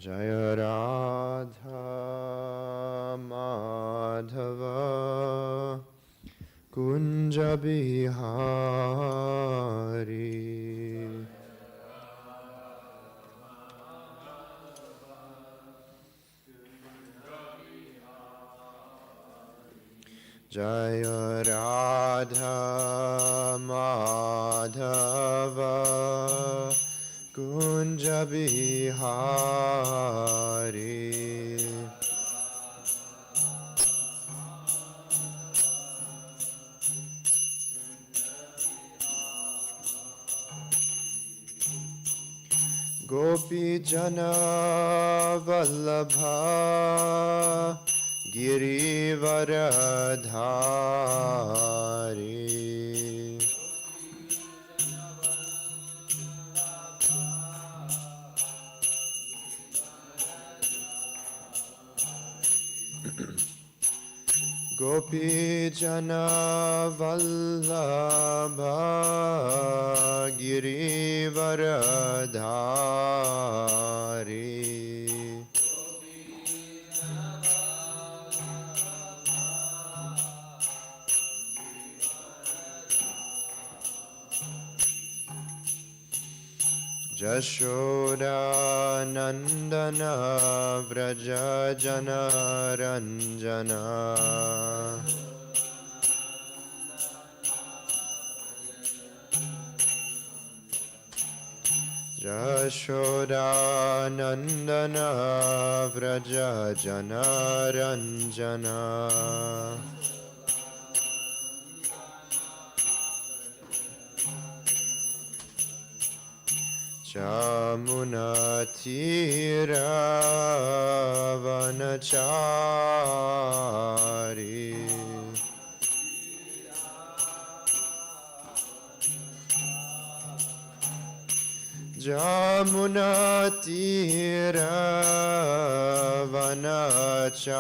Jaya Radha Madhava Kunja Bihari Jaya Radha Madhava Kunja Bihari Gopi Jana Vallabha Girivaradhari Gopi Jana Vallabha Girivaradhari Jashoda Nandana Vraja Jana Ranjana Jashoda Nandana Vraja Jana Ranjana Jamuna Tira Vanachari Jamuna Tira Vanachari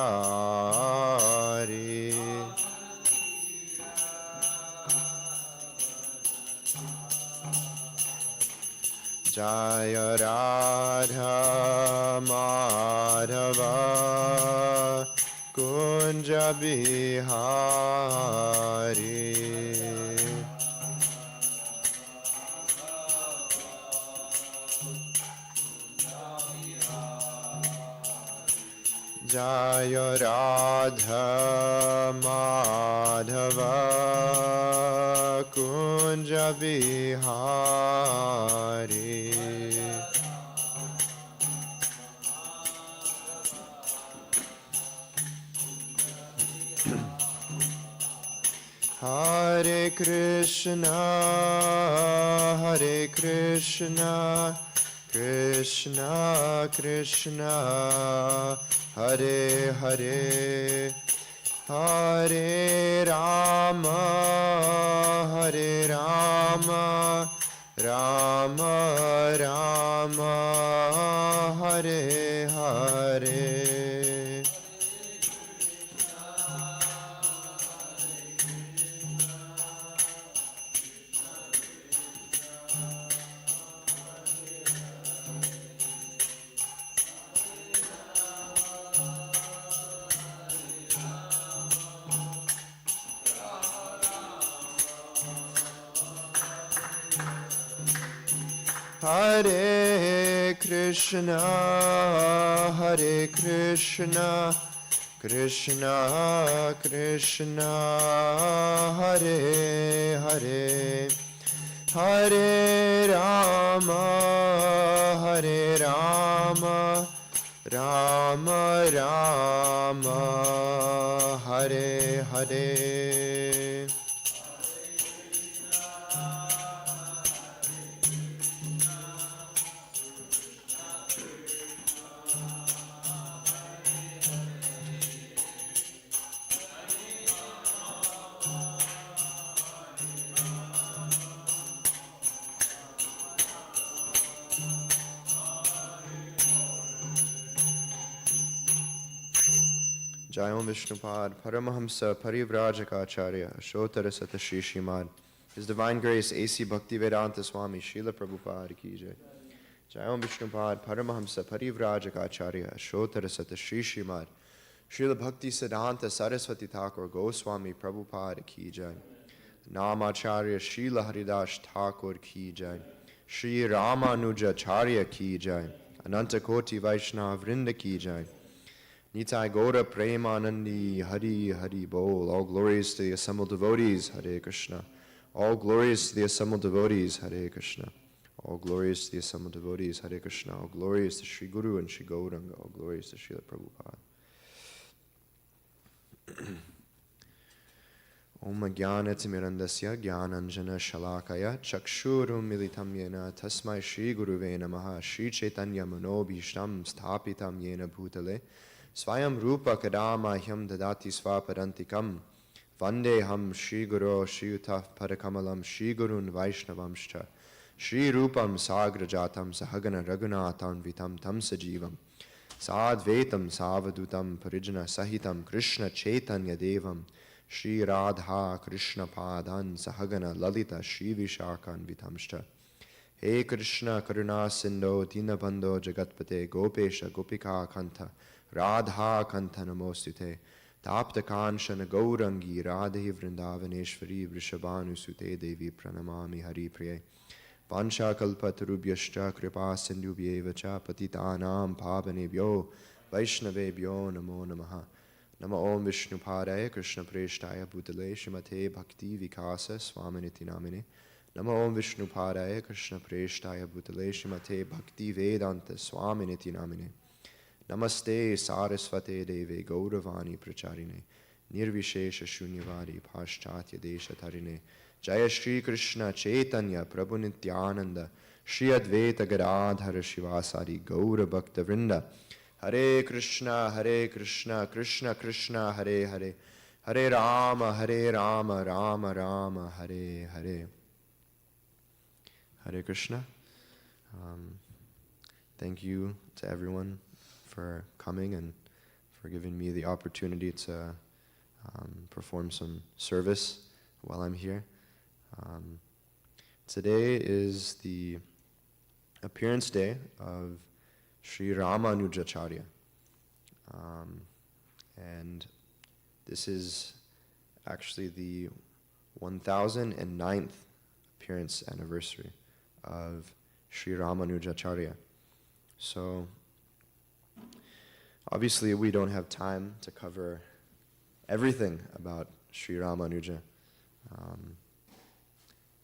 Jaya Radha Madhava Kunja Bihari Jaya Radha Madhava Kunja Bihari Hare Krishna Krishna Krishna Hare Hare Hare Rama Rama Rama Hare Hare Hare Krishna Krishna Krishna Hare Hare Hare Rama Rama Rama Hare Hare Jayam Vishnupad, Paramahamsa Parivrajaka Shotara Satashi Shrimad. His Divine Grace A.C. Bhaktivedanta Swami Srila Prabhupada Ki Jai. Jayam Vishnupad Paramahamsa Parivrajaka Shotara Sata Shri Srimad Srila Bhakti Siddhanta Saraswati Thakur Goswami Prabhupada Ki Jai Namacharya Srila Haridas Thakur Ki Jai Shri Ramanujacharya Ki Jai Ananta Koti Vaishnava Vrinda Ki Jai Nitai Gaura Premanandi Hari Hari Bol. All glories to the assembled devotees, Hare Krishna. All glories to the assembled devotees, Hare Krishna. All glories to the assembled devotees, Hare Krishna. All glories to Sri Guru and Sri Gauranga. All glories to Srila Prabhupada. Om Jnanatimirandasya Jnananjana Shalakaya Chakshurum Militam Yena Tasmai Shri Guruve Namaha Shri Chaitanya Manobhishtam Sthapitam Yena Bhutale Swayam Rupa Kadamahyam Dadati Svapadantikam Vandeham Shri Guru Shri Utaf Padakamalam Shri Gurun Vaishnavamscha Shri Rupam Sagrajatam Sahagana Raghunatham Vitam Tam Sajivam Sadvaitam Savadutam Parijana Sahitam Krishna Chaitanya Devam Shri Radha Krishna Padan Sahagana Lalita Shri Vishakan Vitamscha He Krishna Karuna Sindho Dinabandho Jagatpate Gopesha Gopika Kanta Radha Kanta Namostute Tapta Kanshana Gaurangi Radhe Vrindavaneshwari Vrishabhanu Sute Devi Pranamami Hari Priye Vansha Kalpatarubhyascha Kripa Sindhubhyevacha Patitanam Pavanebhyo Vaishnavebhyo Namo Namaha Nama Om Vishnupadaya Krishna Preshtaya Bhutale Shrimate Bhakti Vikasa Swaminiti Namine Nama Om Vishnupadaya Krishna Preshtaya Bhutale Shrimate Bhakti Vedanta Swaminiti Namine Namaste Sarasvate Deve Gauravani Pracharine Nirvishesha Shunyavadi Paschatya Desha Tarine Jaya Shri Krishna Chaitanya Prabhu Nityananda Shri Advaita Gadadhara Shivasari Gaura Bhakta Vrinda Hare Krishna Krishna Krishna Hare Hare Hare Rama Rama Rama Hare Hare Hare Krishna. Thank you to everyone for coming and for giving me the opportunity to perform some service while I'm here. Today is the appearance day of Sri Ramanujacharya. And this is actually the 1009th appearance anniversary of Sri Ramanujacharya. So, obviously we don't have time to cover everything about Sri Ramanuja,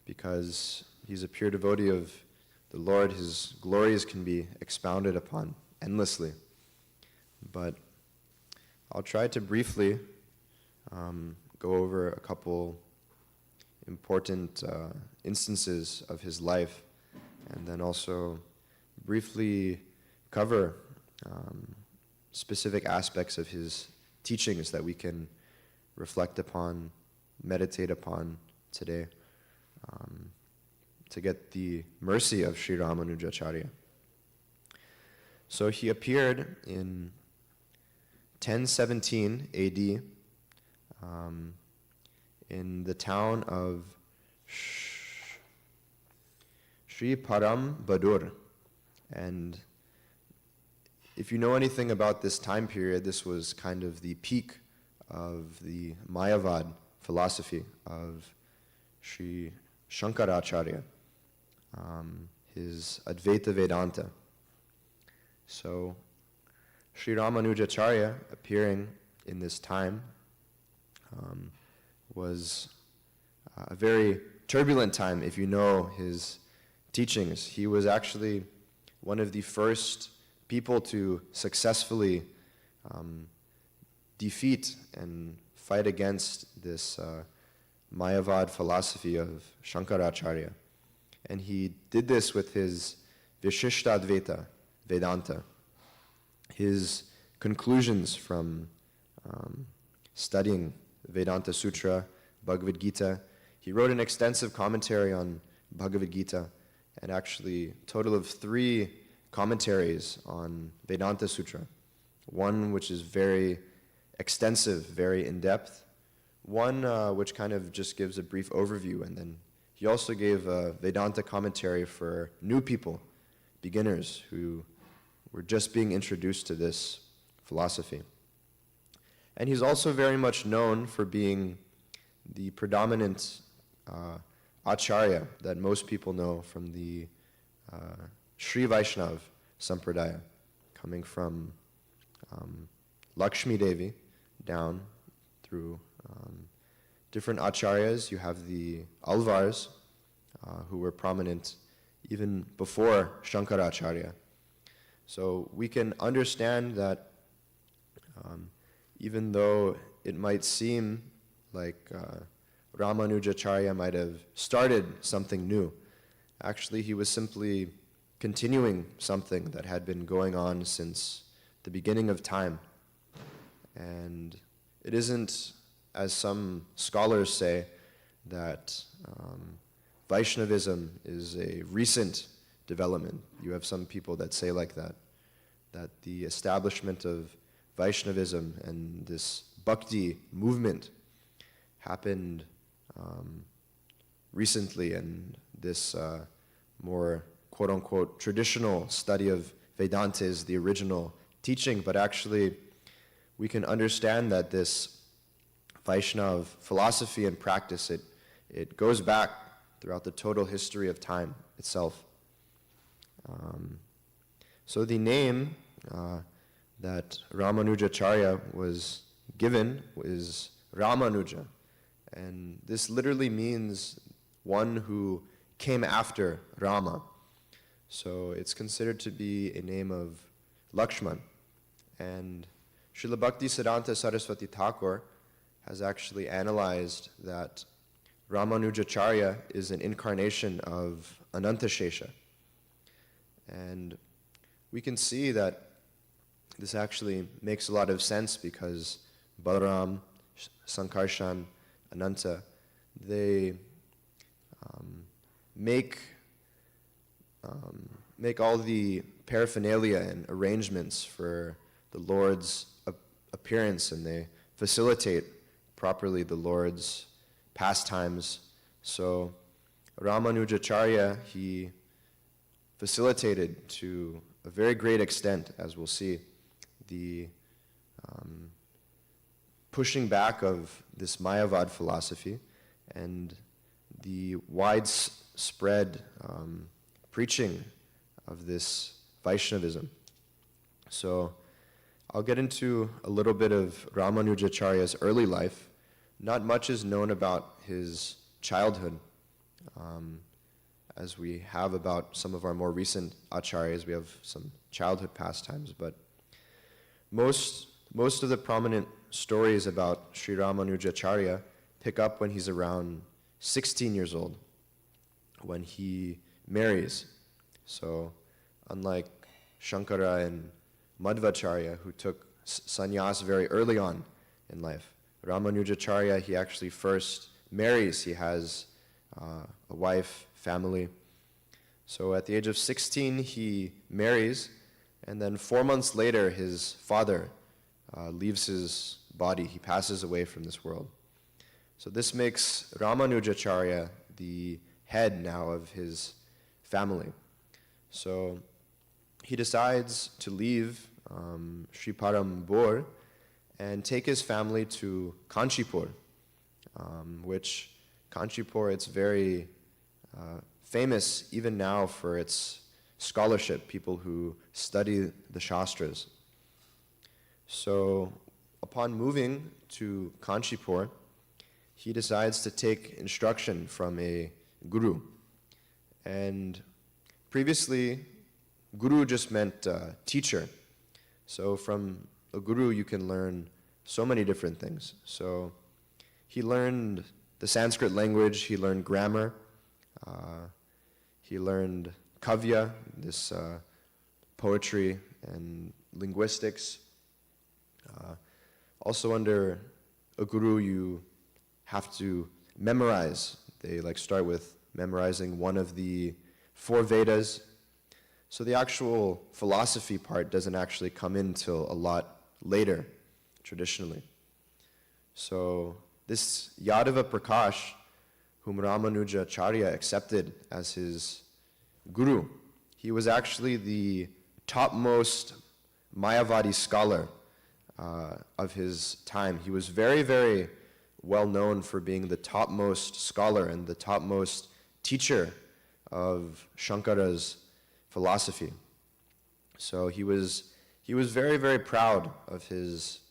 because he's a pure devotee of the Lord. His glories can be expounded upon endlessly. But I'll try to briefly go over a couple important instances of his life, and then also briefly cover specific aspects of his teachings that we can reflect upon, meditate upon today, to get the mercy of Sri Ramanujacharya. So he appeared in 1017 AD in the town of Sri Parambadur. And if you know anything about this time period, this was kind of the peak of the Mayavad philosophy of Sri Shankaracharya, his Advaita Vedanta. So Sri Ramanujacharya appearing in this time was a very turbulent time if you know his teachings. He was actually one of the first people to successfully defeat and fight against this Mayavad philosophy of Shankaracharya. And he did this with his Vishishtadvaita Vedanta, his conclusions from studying Vedanta Sutra, Bhagavad Gita. He wrote an extensive commentary on Bhagavad Gita, and actually a total of 3 commentaries on Vedanta Sutra. One which is very extensive, very in-depth. One which kind of just gives a brief overview, and then he also gave a Vedanta commentary for new people beginners who were just being introduced to this philosophy. And he's also very much known for being the predominant acharya that most people know from the Sri Vaishnav Sampradaya, coming from Lakshmi Devi down through different acharyas. You have the Alvars, who were prominent even before Shankaracharya. So we can understand that even though it might seem like Ramanujacharya might have started something new, actually he was simply continuing something that had been going on since the beginning of time. And it isn't, as some scholars say, that Vaishnavism is a recent development. You have some people that say like that the establishment of Vaishnavism and this bhakti movement happened recently, and this more quote-unquote traditional study of Vedanta is the original teaching, but actually we can understand that this Vaishnav philosophy and practice, it goes back throughout the total history of time itself. So the name that Ramanujacharya was given is Ramanuja, and this literally means one who came after Rama. So it's considered to be a name of Lakshman. And Srila Bhaktisiddhanta Saraswati Thakur has actually analyzed that Ramanujacharya is an incarnation of Anantashesha. And we can see that this actually makes a lot of sense because Balaram, Sankarshan, Ananta, they make all the paraphernalia and arrangements for the Lord's appearance, and they facilitate properly the Lord's pastimes. So Ramanujacharya, he facilitated to a very great extent, as we'll see, the pushing back of this Mayavad philosophy and the widespread preaching of this Vaishnavism. So I'll get into a little bit of Ramanujacharya's early life. Not much is known about his childhood, as we have about some of our more recent acharyas. We have some childhood pastimes, but most of the prominent stories about Sri Ramanujacharya pick up when he's around 16 years old, when he marries. So unlike Shankara and Madhvacharya, who took sannyas very early on in life, Ramanujacharya, he actually first marries. He has a wife, family. So at the age of 16, he marries, and then 4 months later, his father leaves his body. He passes away from this world. So this makes Ramanujacharya the head now of his family. So he decides to leave Sri Parambur and take his family to Kanchipur, which Kanchipur, it's very famous even now for its scholarship, people who study the Shastras. So upon moving to Kanchipur, he decides to take instruction from a guru. And previously, guru just meant teacher. So from a guru, you can learn so many different things. So he learned the Sanskrit language, he learned grammar, he learned kavya, this poetry and linguistics. Also under a guru, you have to memorize. They start with memorizing one of the 4 Vedas. So the actual philosophy part doesn't actually come in till a lot later, traditionally. So this Yadava Prakash, whom Ramanujacharya accepted as his guru, he was actually the topmost Mayavadi scholar of his time. He was very, very well known for being the topmost scholar and the topmost teacher of Shankara's philosophy. So he was very, very proud of his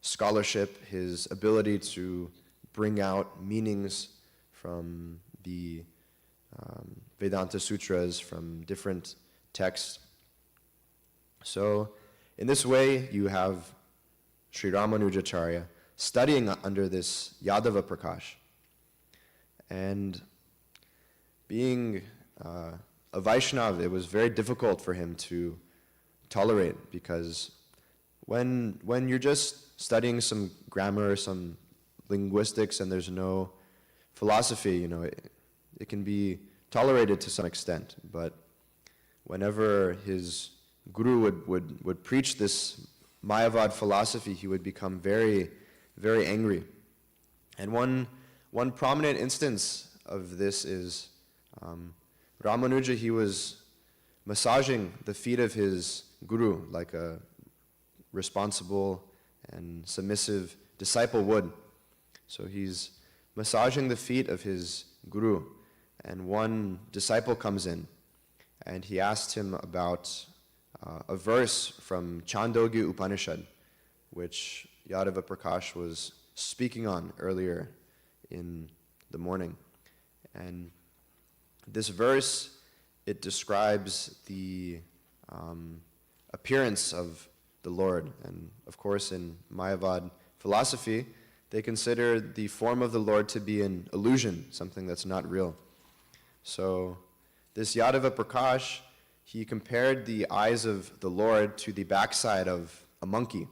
scholarship, his ability to bring out meanings from the Vedanta Sutras, from different texts. So in this way, you have Sri Ramanujacharya studying under this Yadava Prakash. And being a Vaishnava, it was very difficult for him to tolerate, because when you're just studying some grammar, some linguistics, and there's no philosophy, it can be tolerated to some extent. But whenever his guru would preach this Mayavad philosophy, he would become very, very angry. And one prominent instance of this is Ramanuja. He was massaging the feet of his guru like a responsible and submissive disciple would. So he's massaging the feet of his guru, and one disciple comes in, and he asked him about a verse from Chandogya Upanishad, which Yadava Prakash was speaking on earlier in the morning. And this verse, it describes the appearance of the Lord. And of course, in Mayavad philosophy, they consider the form of the Lord to be an illusion, something that's not real. So this Yadava Prakash, he compared the eyes of the Lord to the backside of a monkey.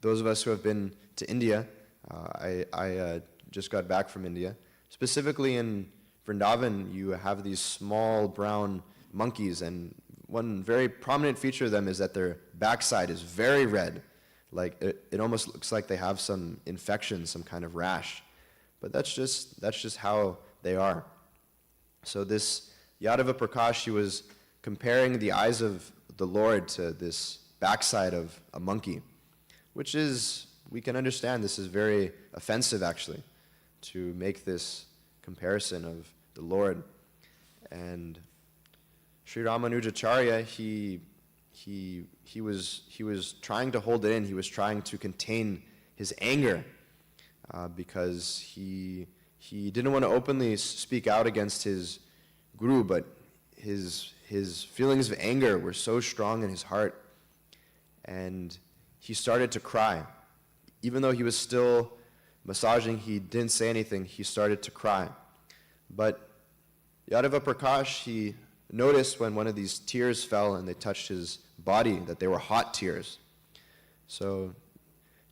Those of us who have been to India, I just got back from India. Specifically in Vrindavan, you have these small brown monkeys, and one very prominent feature of them is that their backside is very red. Like it almost looks like they have some infection, some kind of rash. But that's just how they are. So this Yadava Prakash, he was comparing the eyes of the Lord to this backside of a monkey, which is, we can understand, this is very offensive actually, to make this comparison of the Lord. And Sri Ramanujacharya, he was trying to hold it in. He was trying to contain his anger because he didn't want to openly speak out against his guru, but his feelings of anger were so strong in his heart, and he started to cry. Even though he was still massaging, he didn't say anything. He started to cry. But Yadava Prakash, he noticed when one of these tears fell and they touched his body that they were hot tears. So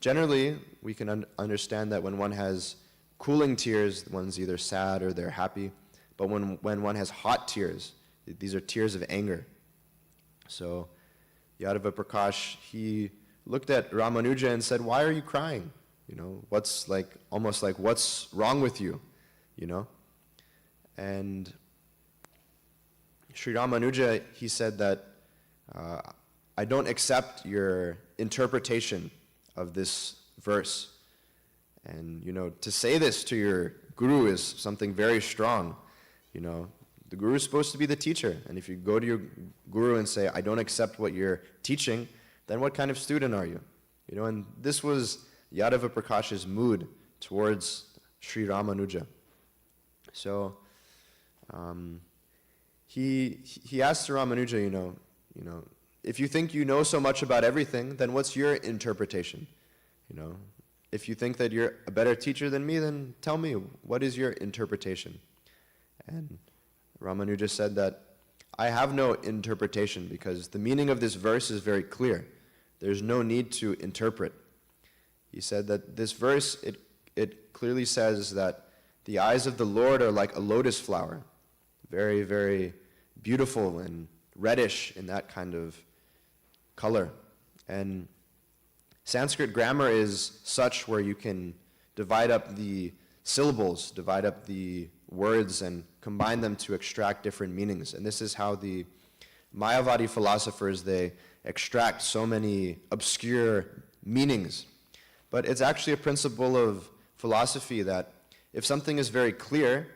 generally, we can understand that when one has cooling tears, one's either sad or they're happy. But when one has hot tears, these are tears of anger. So Yadava Prakash, he looked at Ramanuja and said, "Why are you crying? What's almost like what's wrong with you? And Sri Ramanuja, he said that, I don't accept your interpretation of this verse. And, to say this to your guru is something very strong. The guru is supposed to be the teacher. And if you go to your guru and say, I don't accept what you're teaching, then what kind of student are you? And this was Yadava Prakash's mood towards Sri Ramanuja. So he asked Ramanuja, if you think you know so much about everything, then what's your interpretation? If you think that you're a better teacher than me, then tell me, what is your interpretation? And Ramanuja said that, I have no interpretation because the meaning of this verse is very clear. There's no need to interpret. He said that this verse, it clearly says that the eyes of the Lord are like a lotus flower, very, very beautiful and reddish in that kind of color. And Sanskrit grammar is such where you can divide up the syllables, divide up the words and combine them to extract different meanings. And this is how the Mayavadi philosophers, they extract so many obscure meanings. But it's actually a principle of philosophy that if something is very clear,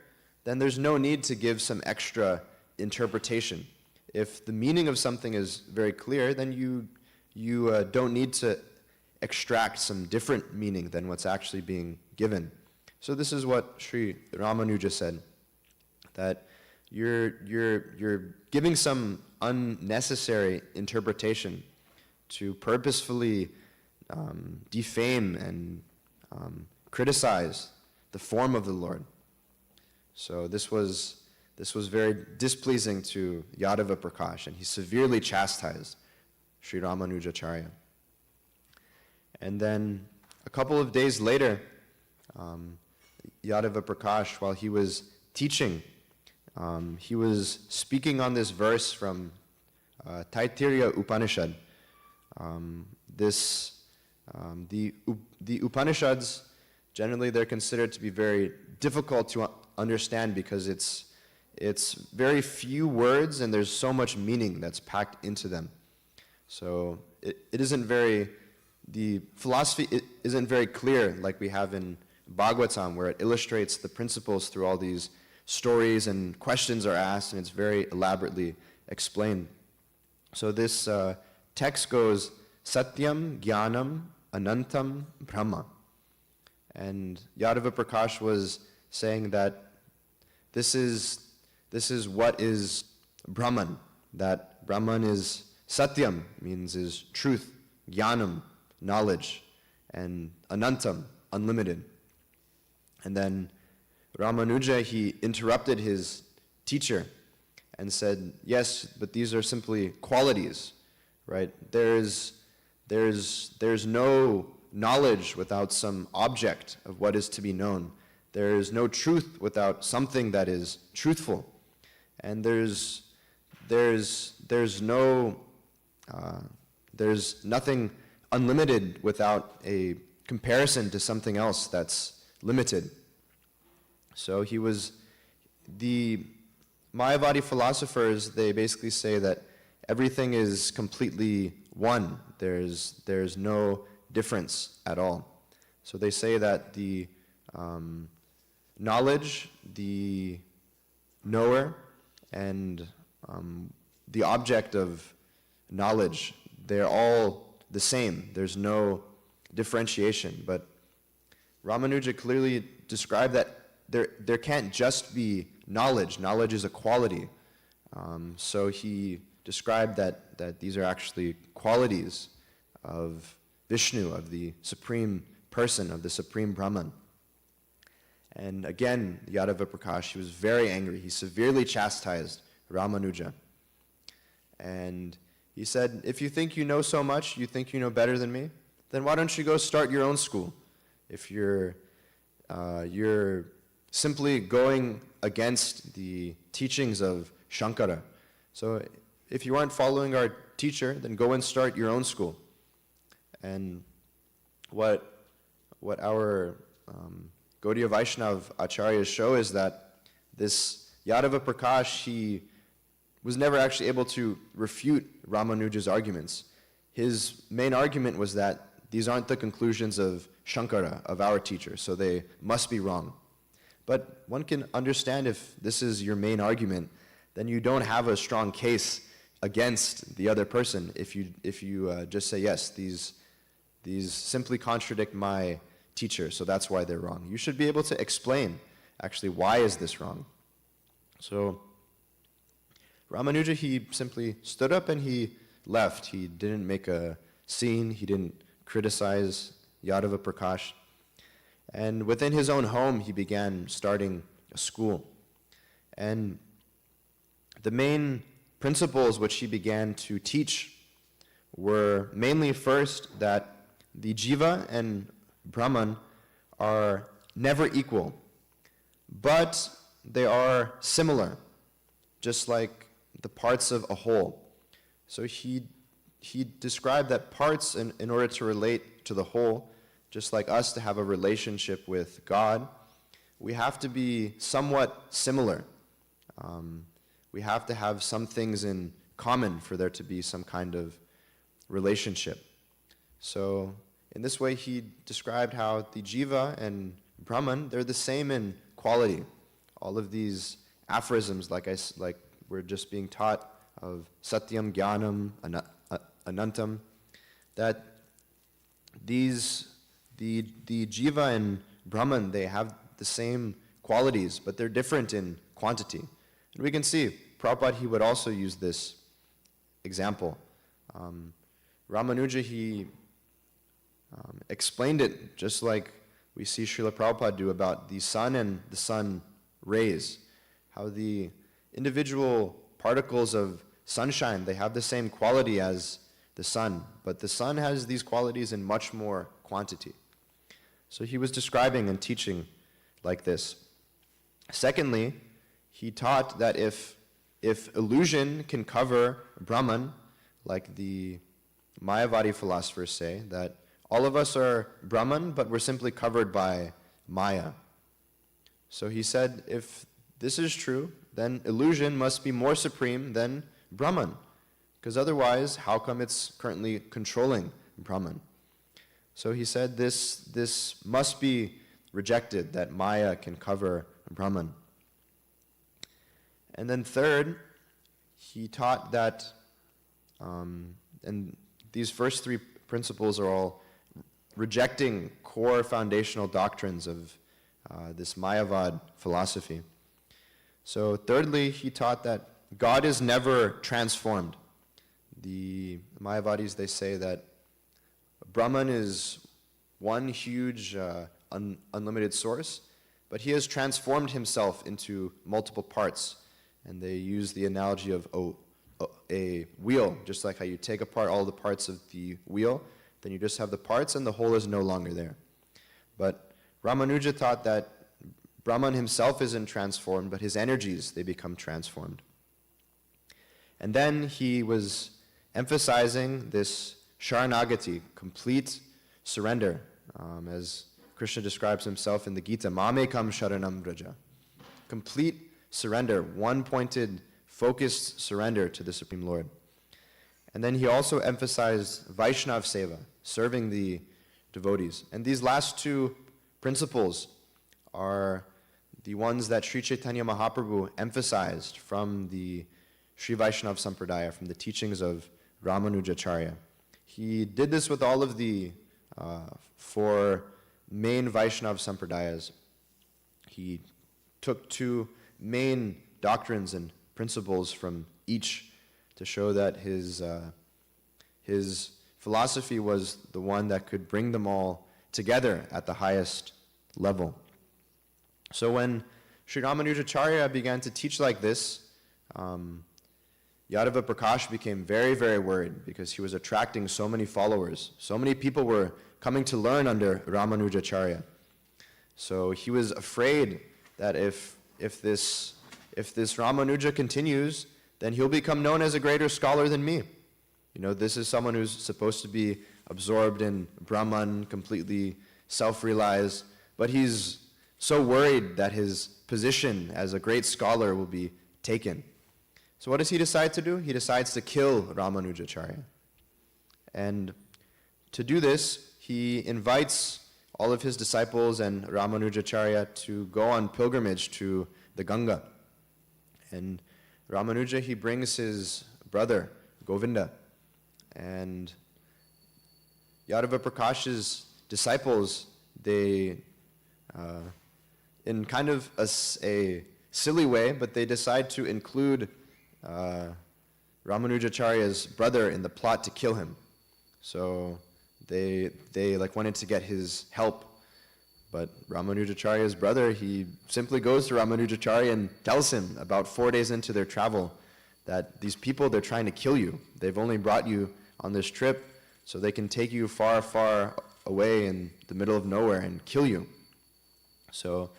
then there's no need to give some extra interpretation. If the meaning of something is very clear, then you don't need to extract some different meaning than what's actually being given. So this is what Sri Ramanuja said, that you're giving some unnecessary interpretation to purposefully defame and criticize the form of the Lord. So this was very displeasing to Yadava Prakash, and he severely chastised Sri Ramanujacharya. And then a couple of days later, Yadava Prakash, while he was teaching, he was speaking on this verse from Taittiriya Upanishad. The Upanishads, generally they're considered to be very difficult to understand because it's very few words and there's so much meaning that's packed into them. So the philosophy isn't very clear like we have in Bhagavatam, where it illustrates the principles through all these stories and questions are asked, and it's very elaborately explained. So this text goes, Satyam Jnanam Anantam Brahma. And Yadava Prakash was saying that this is what is Brahman, that Brahman is Satyam, means is truth, Jnanam, knowledge, and Anantam, unlimited. And then Ramanuja, he interrupted his teacher and said, yes, but these are simply qualities, right? There's no knowledge without some object of what is to be known. There is no truth without something that is truthful. And there's nothing unlimited without a comparison to something else that's limited. So the Mayavadi philosophers, they basically say that everything is completely one. There's no difference at all. So they say that the knowledge, the knower, and the object of knowledge, they're all the same. There's no differentiation. But Ramanuja clearly described that there can't just be knowledge. Knowledge is a quality. So he described that these are actually qualities of Vishnu, of the Supreme Person, of the Supreme Brahman. And again, Yadava Prakash, he was very angry. He severely chastised Ramanuja. And he said, if you think you know so much, you think you know better than me, then why don't you go start your own school? If you're simply going against the teachings of Shankara. So if you aren't following our teacher, then go and start your own school. And what our Gaudiya Vaishnav Acharyas show is that this Yadava Prakash, he was never actually able to refute Ramanuja's arguments. His main argument was that these aren't the conclusions of Shankara, of our teacher, so they must be wrong. But one can understand if this is your main argument, then you don't have a strong case against the other person if you just say, yes, these simply contradict my teacher, so that's why they're wrong. You should be able to explain, actually, why is this wrong? So Ramanuja, he simply stood up and he left. He didn't make a scene. He didn't criticize Yadava Prakash. And within his own home, he began starting a school. And the main principles which he began to teach were mainly first that the Jiva and Brahman are never equal, but they are similar, just like the parts of a whole. So he described that parts, in order to relate to the whole, just like us to have a relationship with God, we have to be somewhat similar. We have to have some things in common for there to be some kind of relationship. So in this way, he described how the Jiva and Brahman, they're the same in quality. All of these aphorisms, like we're just being taught of Satyam, Jnanam, Anantam, that the Jiva and Brahman, they have the same qualities, but they're different in quantity. And we can see, Prabhupada, he would also use this example. Ramanuja, he explained it just like we see Srila Prabhupada do about the sun and the sun rays, how the individual particles of sunshine, they have the same quality as the sun, but the sun has these qualities in much more quantity. So he was describing and teaching like this. Secondly, he taught that if illusion can cover Brahman, like the Mayavadi philosophers say, that all of us are Brahman, but we're simply covered by Maya. So he said, if this is true, then illusion must be more supreme than Brahman, because otherwise, how come it's currently controlling Brahman? So he said this must be rejected, that Maya can cover Brahman. And then third, he taught that, and these first three principles are all rejecting core foundational doctrines of this Mayavad philosophy. So thirdly, he taught that God is never transformed. The Mayavadis, they say that Brahman is one huge unlimited source, but he has transformed himself into multiple parts. And they use the analogy of a wheel, just like how you take apart all the parts of the wheel, then you just have the parts and the whole is no longer there. But Ramanuja taught that Brahman himself isn't transformed, but his energies, they become transformed. And then he was emphasizing this Sharanagati, complete surrender, as Krishna describes himself in the Gita, Mamekam Sharanam Vraja. Complete surrender, one-pointed, focused surrender to the Supreme Lord. And then he also emphasized Vaishnav Seva, serving the devotees. And these last two principles are the ones that Sri Chaitanya Mahaprabhu emphasized from the Sri Vaishnav Sampradaya, from the teachings of Ramanujacharya. He did this with all of the four main Vaishnav Sampradayas. He took two main doctrines and principles from each to show that his philosophy was the one that could bring them all together at the highest level. So when Sri Ramanujacharya began to teach like this, Yadava Prakash became very, very worried because he was attracting so many followers. So many people were coming to learn under Ramanujacharya. So he was afraid that if this Ramanuja continues, then he'll become known as a greater scholar than me. You know, this is someone who's supposed to be absorbed in Brahman, completely self-realized, but he's so worried that his position as a great scholar will be taken. So what does he decide to do? He decides to kill Ramanujacharya. And to do this, he invites all of his disciples and Ramanujacharya to go on pilgrimage to the Ganga. And Ramanuja, he brings his brother, Govinda. And Yadava Prakash's disciples, they, in kind of a silly way, but they decide to include Ramanujacharya's brother in the plot to kill him. So they wanted to get his help. But Ramanujacharya's brother, he simply goes to Ramanujacharya and tells him about 4 days into their travel that these people, they're trying to kill you. They've only brought you on this trip so they can take you far, far away in the middle of nowhere and kill you. So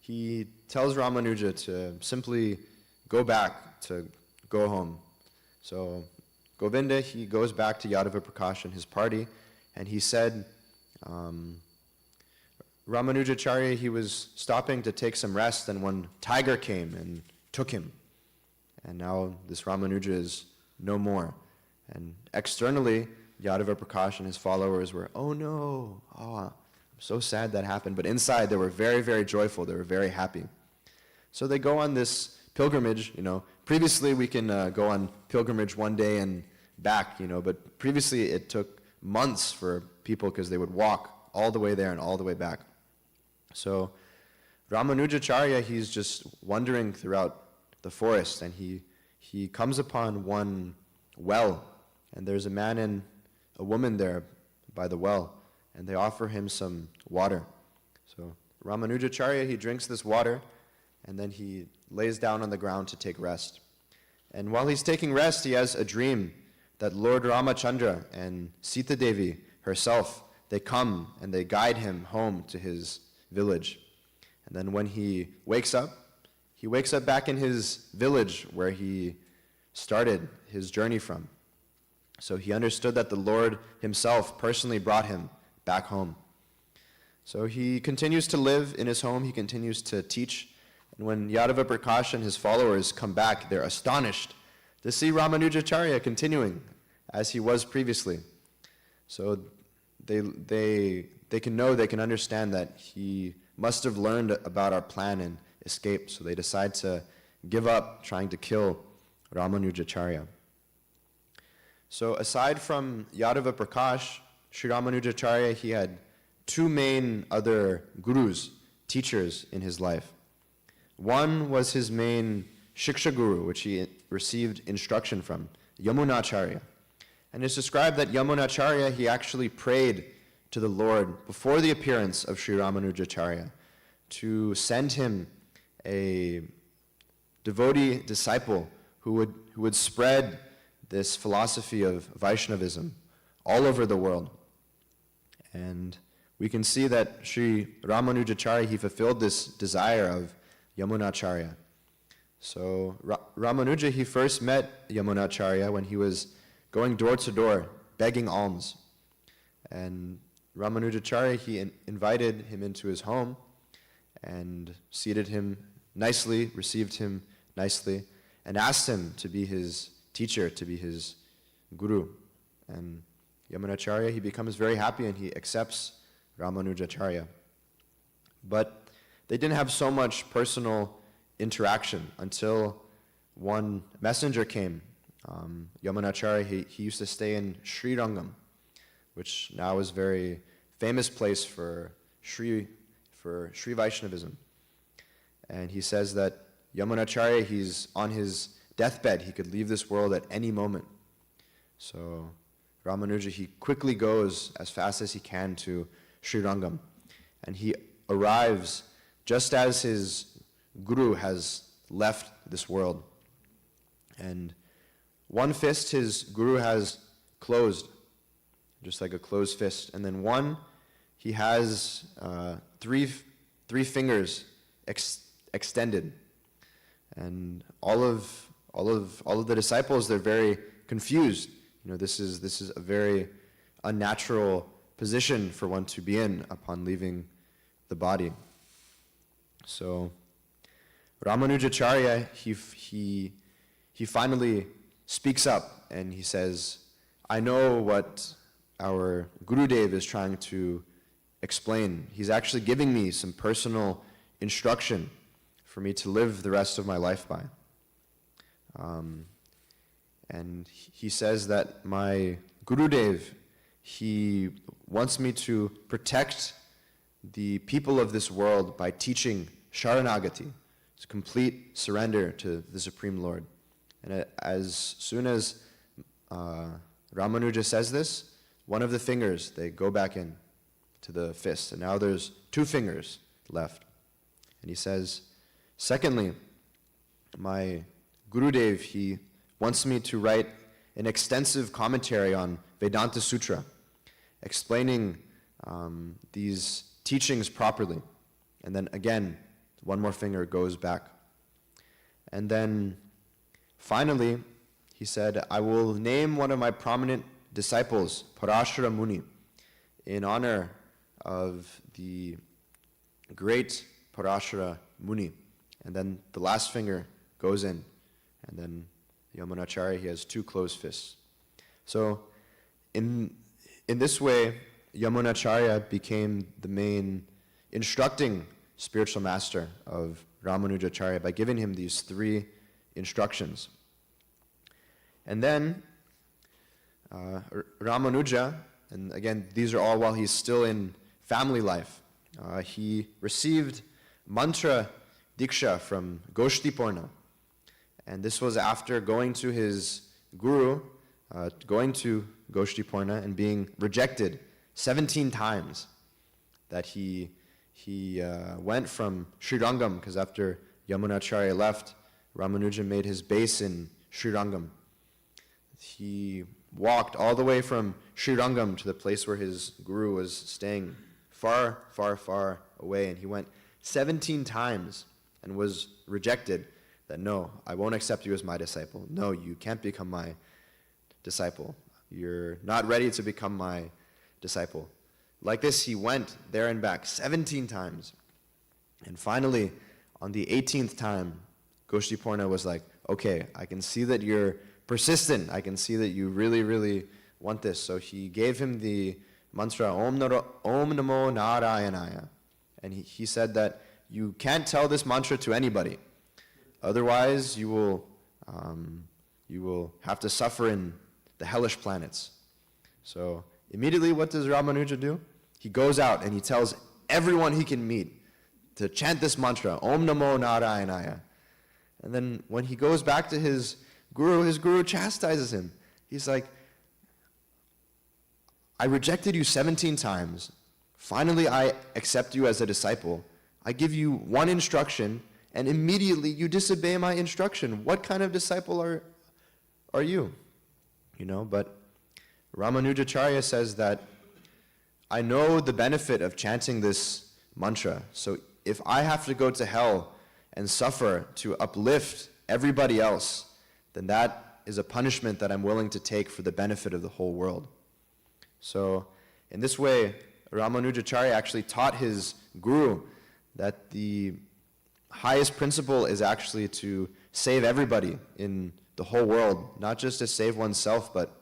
he tells Ramanuja to simply go back, to go home. So Govinda, he goes back to Yadava Prakash and his party, and he said, Ramanujacharya, he was stopping to take some rest, and one tiger came and took him. And now this Ramanuja is no more. And externally, Yadava Prakash and his followers were, oh no, I'm so sad that happened. But inside, they were very, very joyful. They were very happy. So they go on this pilgrimage, Previously, we can go on pilgrimage one day and back, but previously it took months for people because they would walk all the way there and all the way back. So Ramanujacharya, he's just wandering throughout the forest, and he comes upon one well, and there's a man and a woman there by the well, and they offer him some water. So Ramanujacharya, he drinks this water, and then he lays down on the ground to take rest. And while he's taking rest, he has a dream that Lord Ramachandra and Sita Devi herself, they come and they guide him home to his village. And then when he wakes up back in his village where he started his journey from. So he understood that the Lord himself personally brought him back home. So he continues to live in his home, he continues to teach. And when Yadava Prakash and his followers come back, they're astonished to see Ramanujacharya continuing as he was previously. So they can understand that he must have learned about our plan and escape. So they decide to give up trying to kill Ramanujacharya. So aside from Yadava Prakash, Sri Ramanujacharya, he had two main other gurus, teachers in his life. One was his main Shiksha Guru, which he received instruction from, Yamunacharya. And it's described that Yamunacharya, he actually prayed to the Lord before the appearance of Sri Ramanujacharya to send him a devotee disciple who would spread this philosophy of Vaishnavism all over the world. And we can see that Sri Ramanujacharya, he fulfilled this desire of Yamunacharya. So Ramanuja, he first met Yamunacharya when he was going door to door, begging alms. And Ramanujacharya, he invited him into his home and seated him nicely, received him nicely, and asked him to be his teacher, to be his guru. And Yamunacharya, he becomes very happy and he accepts Ramanujacharya. But they didn't have so much personal interaction until one messenger came. Yamunacharya, he used to stay in Srirangam, which now is a very famous place for Sri Vaishnavism. And he says that Yamunacharya, he's on his deathbed. He could leave this world at any moment. So Ramanuja, he quickly goes as fast as he can to Srirangam. And he arrives just as his guru has left this world. And one fist his guru has closed, just like a closed fist. And then one, he has three fingers extended. And all of the disciples, they're very confused. This is a very unnatural position for one to be in upon leaving the body. So Ramanujacharya, he finally speaks up and he says, I know what our Gurudev is trying to explain. He's actually giving me some personal instruction for me to live the rest of my life by. And he says that my Gurudev, he wants me to protect the people of this world by teaching Sharanagati. It's complete surrender to the Supreme Lord. And as soon as Ramanuja says this, one of the fingers, they go back in to the fist. And now there's two fingers left. And he says, secondly, my Gurudev, he wants me to write an extensive commentary on Vedanta Sutra, explaining these teachings properly. And then again, one more finger goes back. And then finally, he said, I will name one of my prominent disciples, Parashara Muni, in honor of the great Parashara Muni. And then the last finger goes in. And then Yamunacharya, he has 2 closed fists. So in this way, Yamunacharya became the main instructing spiritual master of Ramanujacharya by giving him these 3 instructions. And then Ramanuja, and again, these are all while he's still in family life, he received mantra diksha from Goshtiporna. And this was after going to his guru, going to Goshtiporna and being rejected 17 times. That he went from Srirangam, because after Yamunacharya left, Ramanuja made his base in Srirangam. He walked all the way from Srirangam to the place where his guru was staying, far, far, far away, and he went 17 times and was rejected. That no, I won't accept you as my disciple. No, you can't become my disciple. You're not ready to become my disciple. Like this, he went there and back 17 times. And finally, on the 18th time, Goshtiporna was like, okay, I can see that you're persistent. I can see that you really, really want this. So he gave him the mantra, Om Namo Narayanaya. And he said that you can't tell this mantra to anybody. Otherwise, you will have to suffer in the hellish planets. So immediately, what does Ramanuja do? He goes out and he tells everyone he can meet to chant this mantra, Om Namo Narayanaya. And then when he goes back to his guru chastises him. He's like, I rejected you 17 times. Finally, I accept you as a disciple. I give you 1 instruction, and immediately you disobey my instruction. What kind of disciple are you? But Ramanujacharya says that I know the benefit of chanting this mantra. So if I have to go to hell and suffer to uplift everybody else, then that is a punishment that I'm willing to take for the benefit of the whole world. So in this way, Ramanujacharya actually taught his guru that the highest principle is actually to save everybody in the whole world, not just to save oneself, but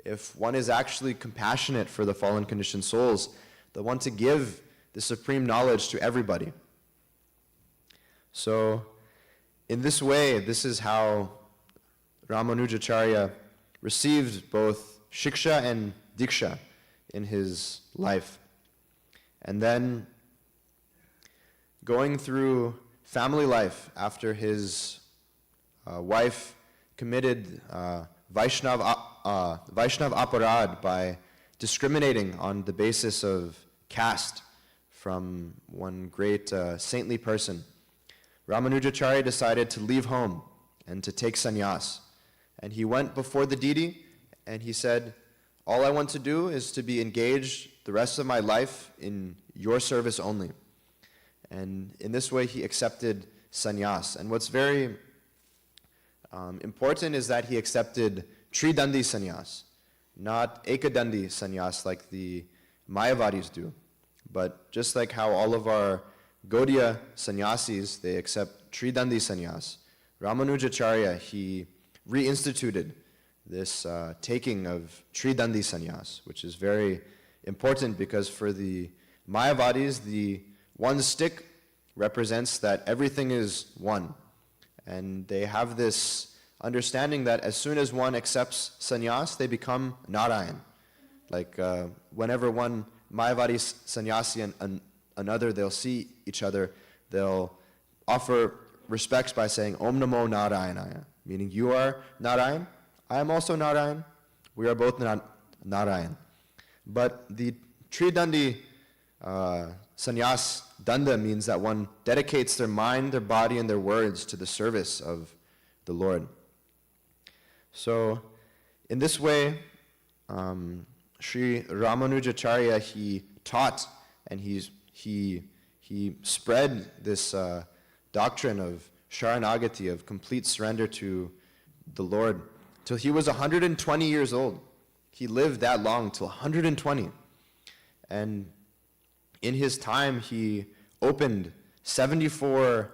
if one is actually compassionate for the fallen conditioned souls, they want to give the supreme knowledge to everybody. So in this way, this is how Ramanujacharya received both shiksha and diksha in his life. And then going through family life after his wife committed Vaishnav aparad by discriminating on the basis of caste from one great saintly person, Ramanujacharya decided to leave home and to take sannyas. And he went before the deity and he said, all I want to do is to be engaged the rest of my life in your service only. And in this way he accepted sannyas. And what's very important is that he accepted Tridandi sannyas, not Ekadandi sannyas like the Mayavadis do. But just like how all of our Gaudiya sannyasis, they accept Tridandi sannyas, Ramanujacharya, he reinstituted this taking of Tridandi sannyas, which is very important because for the Mayavadis, the one stick represents that everything is one. And they have this understanding that as soon as one accepts sannyas, they become Narayan. Like whenever one Mayavadi sannyasi and another, they'll see each other, they'll offer respects by saying, Om Namo Narayanaya, meaning you are Narayan, I am also Narayan, we are both Narayan. But the Tridandi sannyas danda means that one dedicates their mind, their body, and their words to the service of the Lord. So, in this way, Sri Ramanujacharya, he taught and he spread this doctrine of Sharanagati, of complete surrender to the Lord, till he was 120 years old. He lived that long, till 120. And in his time, he opened 74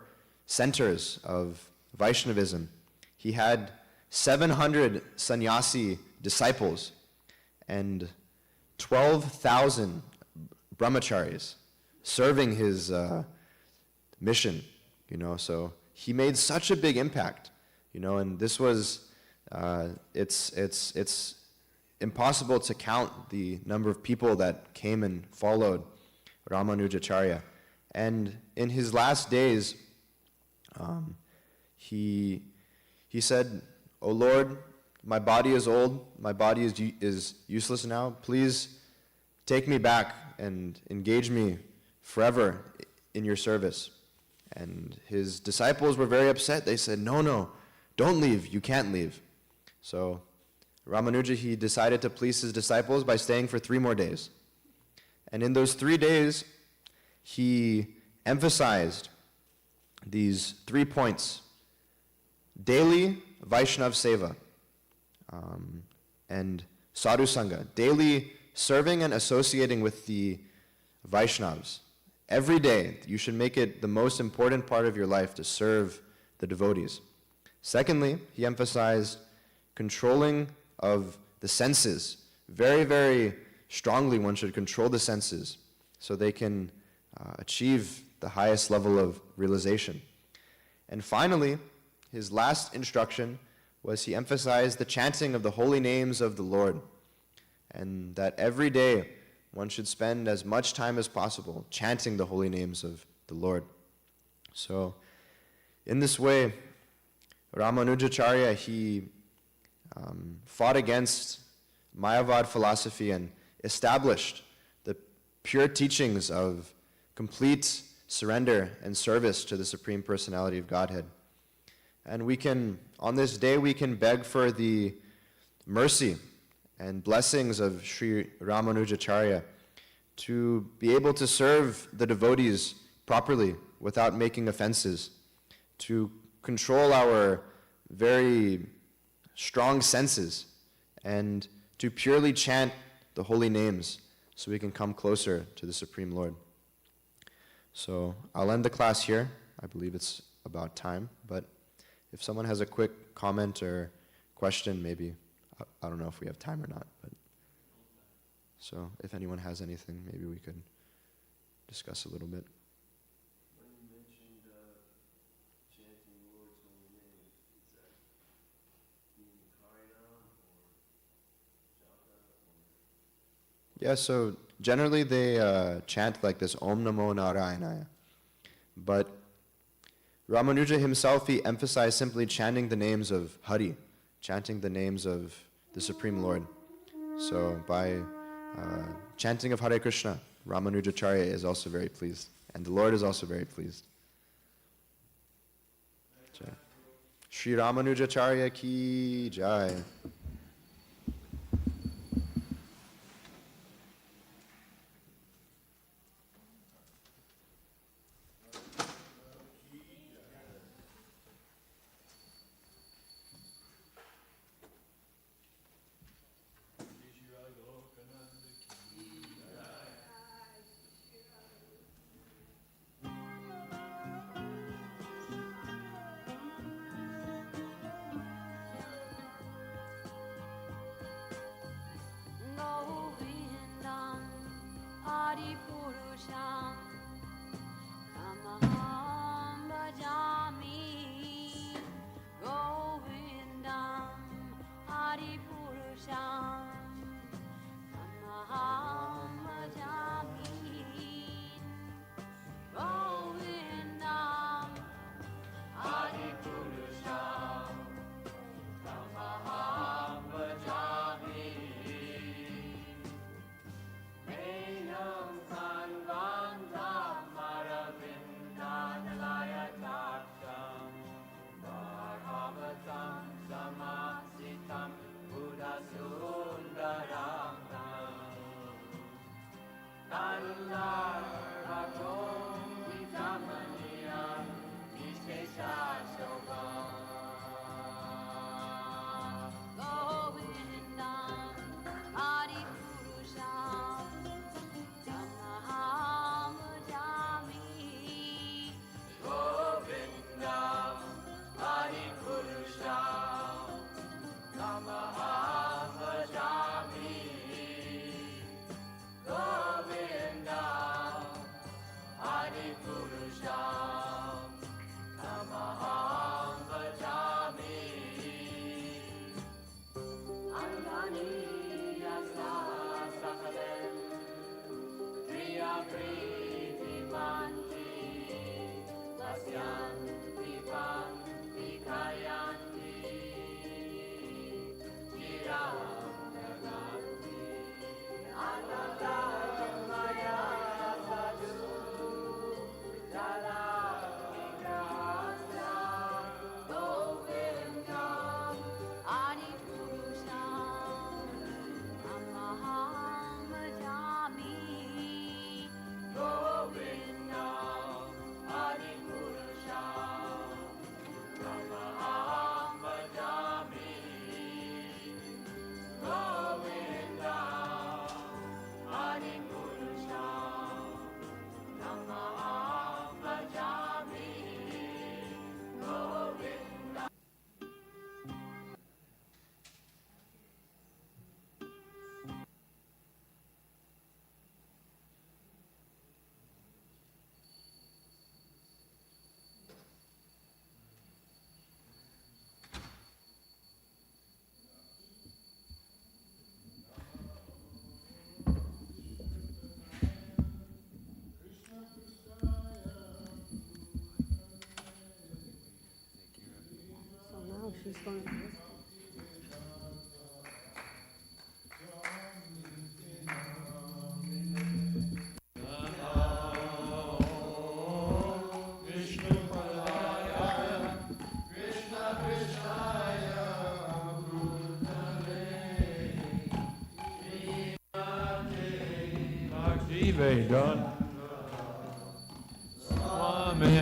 centers of Vaishnavism. He had 700 sannyasi disciples and 12,000 brahmacharis serving his mission, so he made such a big impact, and this was, it's impossible to count the number of people that came and followed Ramanujacharya. And in his last days, he said, "O Lord, my body is old, my body is useless now. Please take me back and engage me forever in your service." And his disciples were very upset. They said, no, don't leave, you can't leave. So Ramanuja, he decided to please his disciples by staying for 3 more days. And in those 3 days, he emphasized these 3 points: daily Vaishnav Seva, and Sadhu Sangha, daily serving and associating with the Vaishnavas. Every day, you should make it the most important part of your life to serve the devotees. Secondly, he emphasized controlling of the senses. Very, very strongly, one should control the senses so they can achieve the highest level of realization. And finally, his last instruction was he emphasized the chanting of the holy names of the Lord, and that every day one should spend as much time as possible chanting the holy names of the Lord. So, in this way, Ramanujacharya, he fought against Mayavad philosophy and established the pure teachings of complete surrender and service to the Supreme Personality of Godhead. And we can, on this day, we can beg for the mercy and blessings of Sri Ramanujacharya to be able to serve the devotees properly without making offenses, to control our very strong senses, and to purely chant the holy names so we can come closer to the Supreme Lord. So I'll end the class here. I believe it's about time, but if someone has a quick comment or question, maybe, I don't know if we have time or not, but so if anyone has anything, maybe we could discuss a little bit. When you mentioned chanting Lord's holy name, is that meaning Harinam or Japa? Yeah, so generally they chant like this, Om Namo Narayanaya. But Ramanuja himself, he emphasized simply chanting the names of Hari, chanting the names of the Supreme Lord. So by chanting of Hare Krishna, Ramanujacharya is also very pleased, and the Lord is also very pleased. Jai. Shri Ramanujacharya ki jai. Purusham Tamaham Bhajami Govindam Hari Purusham Tamaham Bhajami Govindam Hari Purusham Tamaham Bhajami Menam Kanvan Adipurusham Tamaham Vajami Angani Yasa Sakadem Kriya Kriti Manti Vasyanti Panti Kayanti Chiram Naganti Ananda Maya Sadhu Jala Vigrasa Govindam Adipurusham Tamaham Bhajami Govindam Adipurusham Tamaham Vajami Govindam Adipurusham Tamaham Vajami Govindam. So now she's going to. Vedanta Swami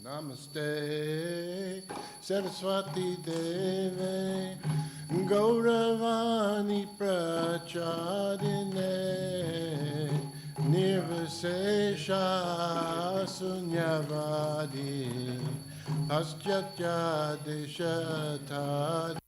Namaste Saraswati Deve Gauravani Prachadine Nirvasesha Sunyavadi Paschatya Deshatadine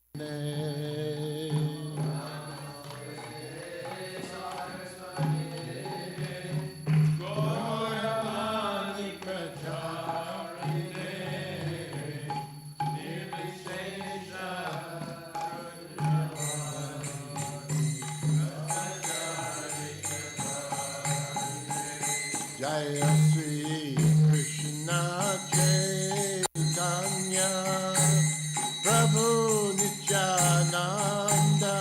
Jaya Sri Krishna Chaitanya Prabhu Nityananda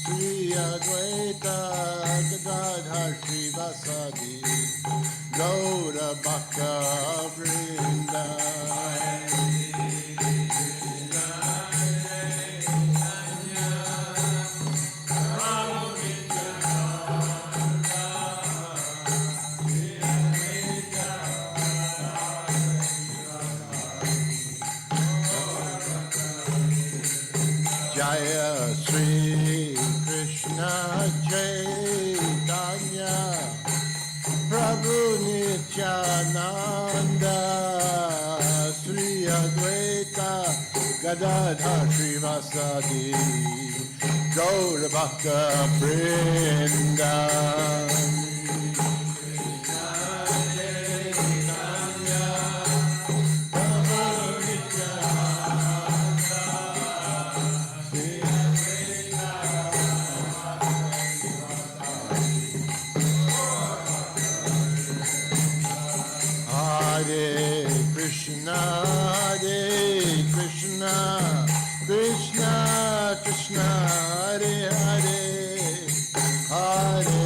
Sri Advaita Gadadhar Srivasadi Gaura Bhakta Vrinda Jaya Sri Krishna Chaitanya Prabhu Nityananda Sri Advaita Gadadhar Srivasadi Gaura Bhakta Vrinda Hare Krishna, Krishna Krishna, Hare Hare, Hare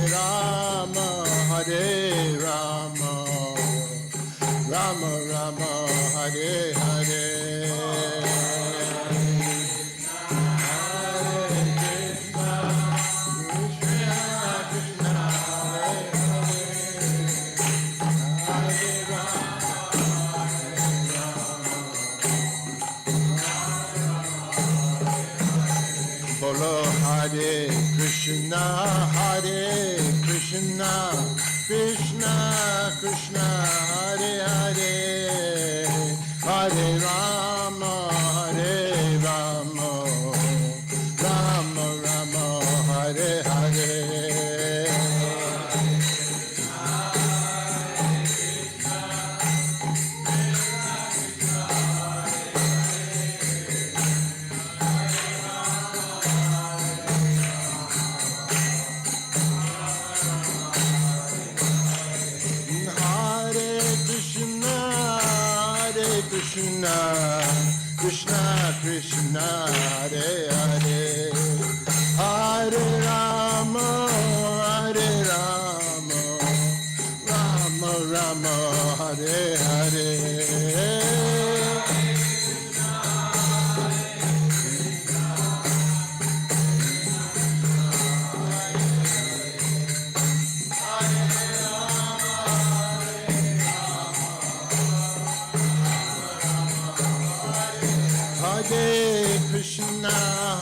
Rama, Rama Rama, Hare Hare. Bolo Hare Krishna, Krishna Krishna, Hare Hare, Hare Rama, Rama Rama, Hare Hare. Krishna, Krishna Krishna, Hare Hare, Hare Rama, Hare Rama, Rama Rama, Hare Hare.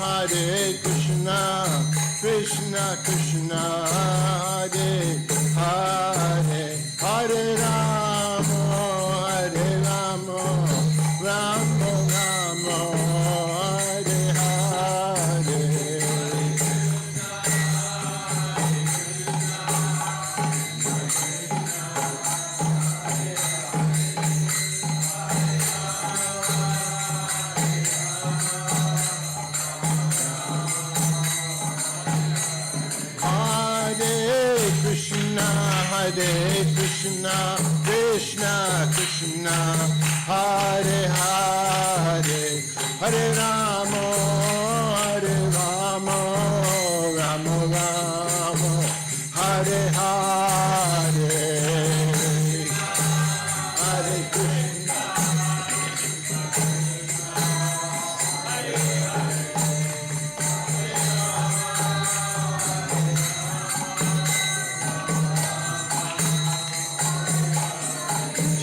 Hare Krishna, Krishna Krishna, Hare Hare, Hare Rama, Hare Rama, Rama Rama, Hare Hare. Hare Krishna, Krishna Krishna, Hare Hare, Hare Rama, Hare Rama, Rama Rama, Hare Hare, Hare Krishna.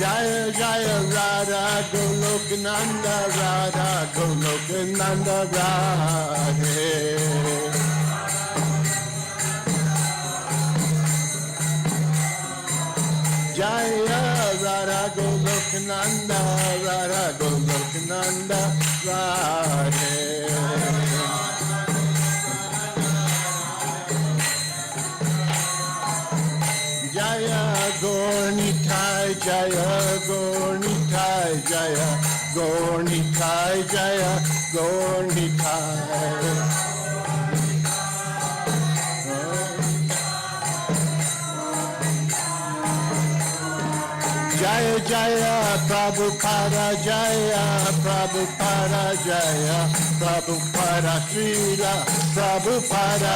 Jaya Jaya Radha Golokananda, Radha Golokananda, Radhe. Jaya Radha Golokananda, Radha Golokananda, Radhe. Jaya Gornitai, Jaya Gornitai, Jaya Gornitai, Jaya Gornitai. Jaya Jaya Prabhupada, Jaya Prabhupada, Jaya Prabhupada, Srila Prabhupada.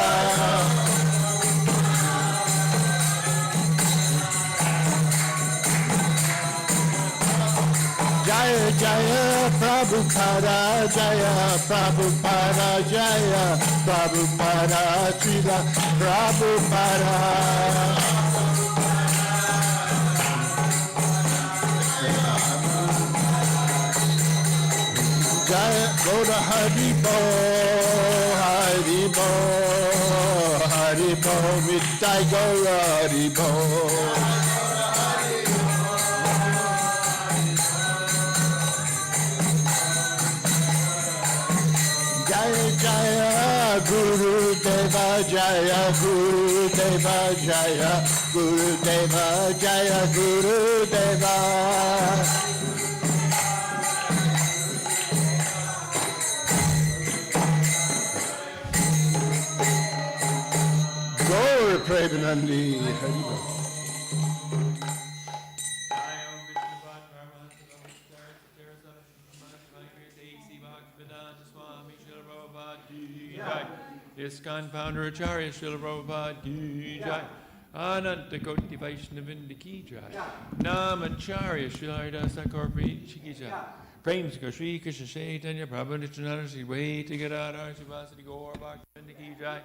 Jaya Jaya Prabhupada, Jaya Prabhupada, Jaya Prabhupada, Srila Prabhupada. Jaya Goda Haribo, Haribo, Haribo, Mittai Gora Haribo. Jaya Jaya Guru Deva, Jaya Guru Deva, Jaya Guru Deva, Jaya Guru Deva. Gaur Premanandi Haribo. ISKCON founder Acharya Srila Prabhupada ki jai. Ananta Koti Vaishnavinda ki jai. Namacharya Srila Haridasa Korpreet ki jai. Prem Sika Shri Krishna Chaitanya Prabhu Nityananda Sri Vaita Gadadhar Srivasadi Gaur Bhaktivinoda ki jai.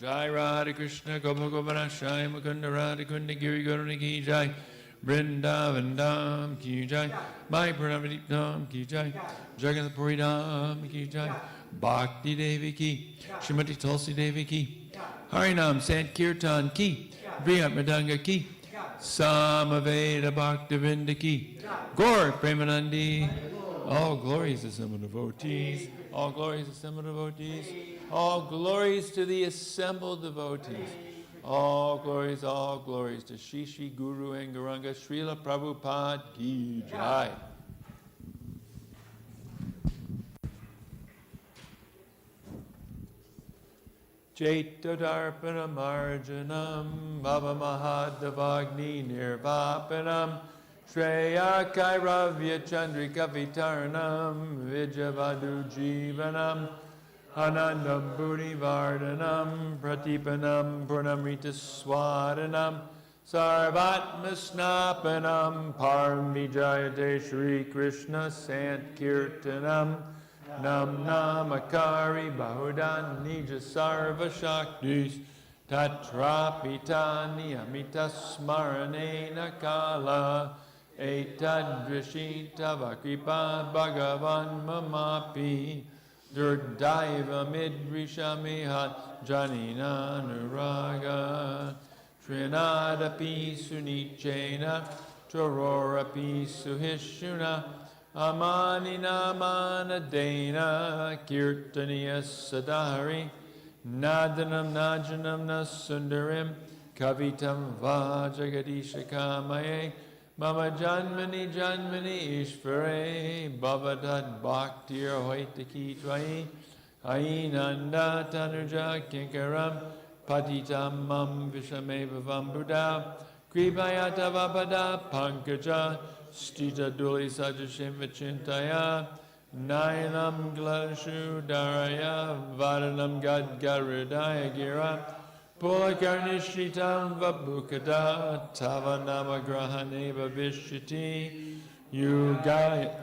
Jai Radha Krishna Gopa Govana Shai Mukunda Radha Kunda Giri Garuna ki jai. Vrindavan Dham ki jai. Mai Pranamadeep Dham ki jai. Jagannath Puri Dham ki jai. Bhakti Devi ki, Srimati Tulsi Devi ki, Harinam Sankirtan ki, Vriyat Madanga ki, Samaveda Bhaktivinda ki, Gaur Premanandi. All glories to some devotees, all glories to some devotees, all glories to the assembled devotees, all glories to Shri Shri Guru and Gauranga Srila Prabhupada ki jai. Chaitadarpana Marjanam Bhava Mahadavagni Nirvapanam Shreya Kairavya Chandrika Vitaranam Vijavadu Jivanam Anandam Bhuri Vardhanam Pratipanam Purnamrita Swadanam Sarvatma Snapanam Param Vijayate Shri Krishna Sankirtanam Nam Namakari Bahudan Nija Sarva Shaktis Tatrapitani Amita Smaranena Kala Etadrishita Vakripa Bhagavan Mamapi Durdaiva Midrishamihat Janina Nuraga Trinadapi Sunichena Tororapi Suhishuna Amanina Manadena Kirtaniya Sadari Nadanam Najanam Nasundarim Kavitam Vajagadisha Kamaye Mama Janmani Janmani Ishvare Bhavadad Bhaktir Hoitaki Tvai Ainanda Tanuja Kinkaram Patitam Mam Vishameva Vambuddha Kribayata Vapada Pankaja Stita Duli Sajashim Vachintaya Nayanam Glashu Daraya Vadanam Gadgaridaya Gira Pulakarnishitam Vabhukada Tavanama Grahaneva Vishiti Yugaya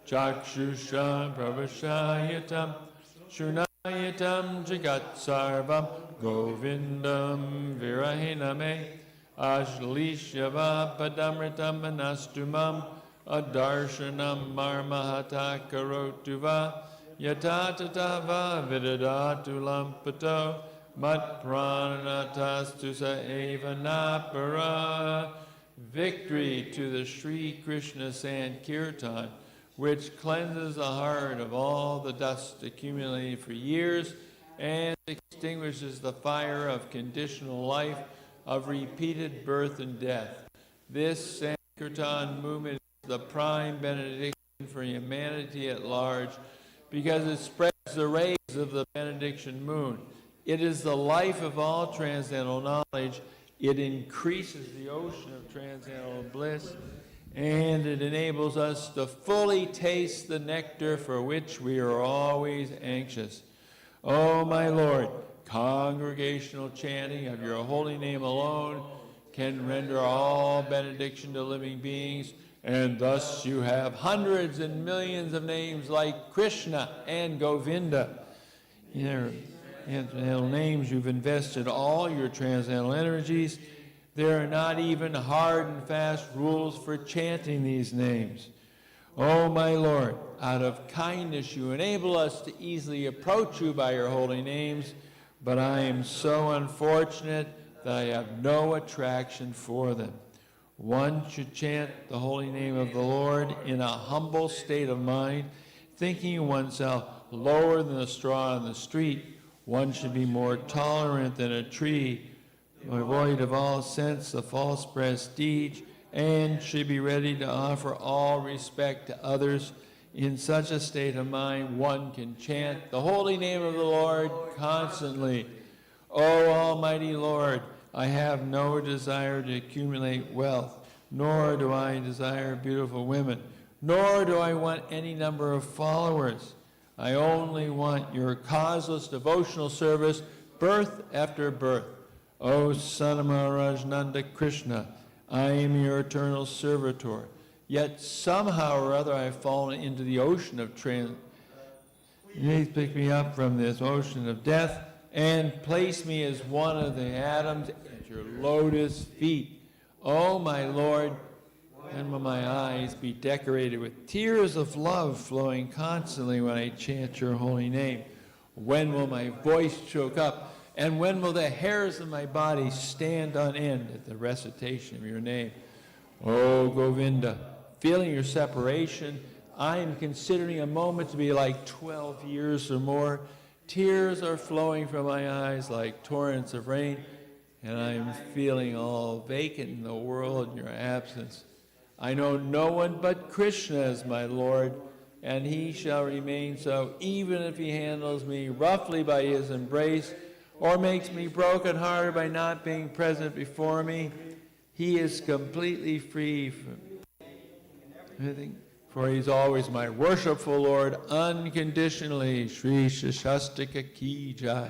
Chakshusha Pravashayatam Shunayatam Jagat Sarvam Govindam Virahiname Ashlishyava Padamritam Anastumam Adarshanam Marmahata Karotuva Yatatatava Vidadatu Lampato Mat Pranatastusa Eva Napara. Victory to the Sri Krishna Sankirtan, which cleanses the heart of all the dust accumulated for years and extinguishes the fire of conditional life, of repeated birth and death. This Sankirtan movement is the prime benediction for humanity at large because it spreads the rays of the benediction moon. It is the life of all transcendental knowledge. It increases the ocean of transcendental bliss, and it enables us to fully taste the nectar for which we are always anxious. Oh, my Lord, congregational chanting of your holy name alone can render all benediction to living beings, and thus you have hundreds and millions of names like Krishna and Govinda. They're transcendental names. You've invested all your transcendental energies. There are not even hard and fast rules for chanting these names. Oh, my Lord, out of kindness you enable us to easily approach you by your holy names, but I am so unfortunate that I have no attraction for them. One should chant the holy name of the Lord in a humble state of mind, thinking oneself lower than the straw on the street. One should be more tolerant than a tree, void of all sense of false prestige, and should be ready to offer all respect to others. In such a state of mind, one can chant the holy name of the Lord constantly. O Almighty Lord, I have no desire to accumulate wealth, nor do I desire beautiful women, nor do I want any number of followers. I only want your causeless devotional service, birth after birth. O Son of Maharaj Nanda Krishna, I am your eternal servitor. Yet somehow or other I have fallen into the ocean of Please pick me up from this ocean of death and place me as one of the atoms at your lotus feet. Oh, my Lord, and will my eyes be decorated with tears of love flowing constantly when I chant your holy name? When will my voice choke up? And when will the hairs of my body stand on end at the recitation of your name? Oh, Govinda, feeling your separation, I am considering a moment to be like 12 years or more. Tears are flowing from my eyes like torrents of rain, and I am feeling all vacant in the world in your absence. I know no one but Krishna as my Lord, and he shall remain so, even if he handles me roughly by his embrace, or makes me broken-hearted by not being present before me. He is completely free from everything. For he's always my worshipful Lord, unconditionally. Shri Shastastika Ki Jai.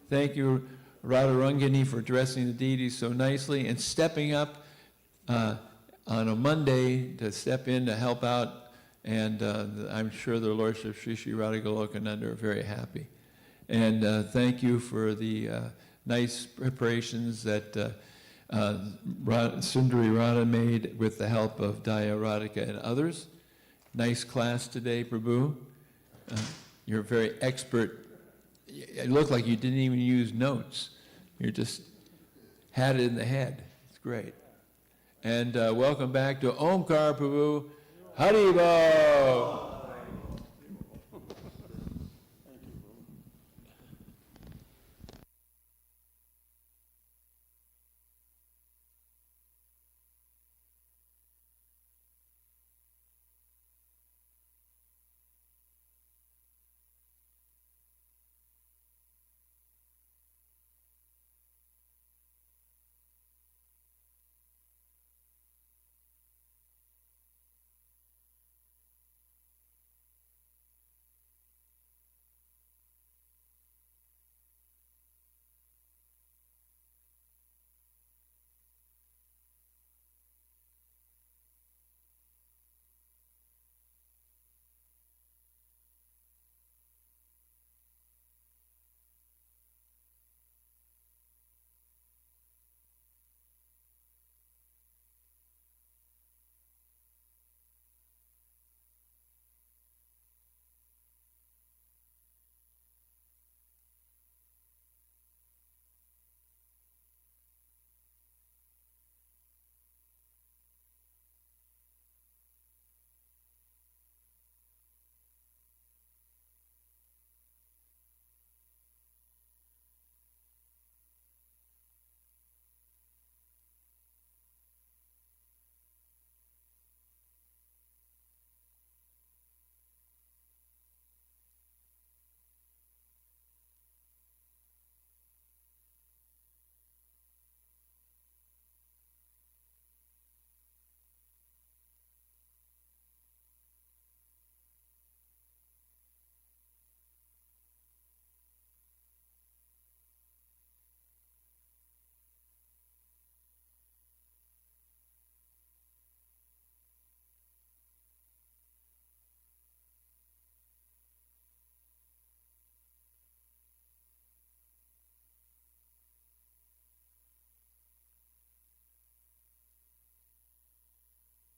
Thank you, Radharangani, for addressing the deities so nicely and stepping up on a Monday to step in to help out. And I'm sure their Lordship Sri Sri Radha Golokananda are very happy. And thank you for the nice preparations that Sundari Radha made with the help of Daya Radhika and others. Nice class today, Prabhu. You're a very expert. It looked like you didn't even use notes. You just had it in the head. It's great. And welcome back to Omkar, Prabhu. Haribo!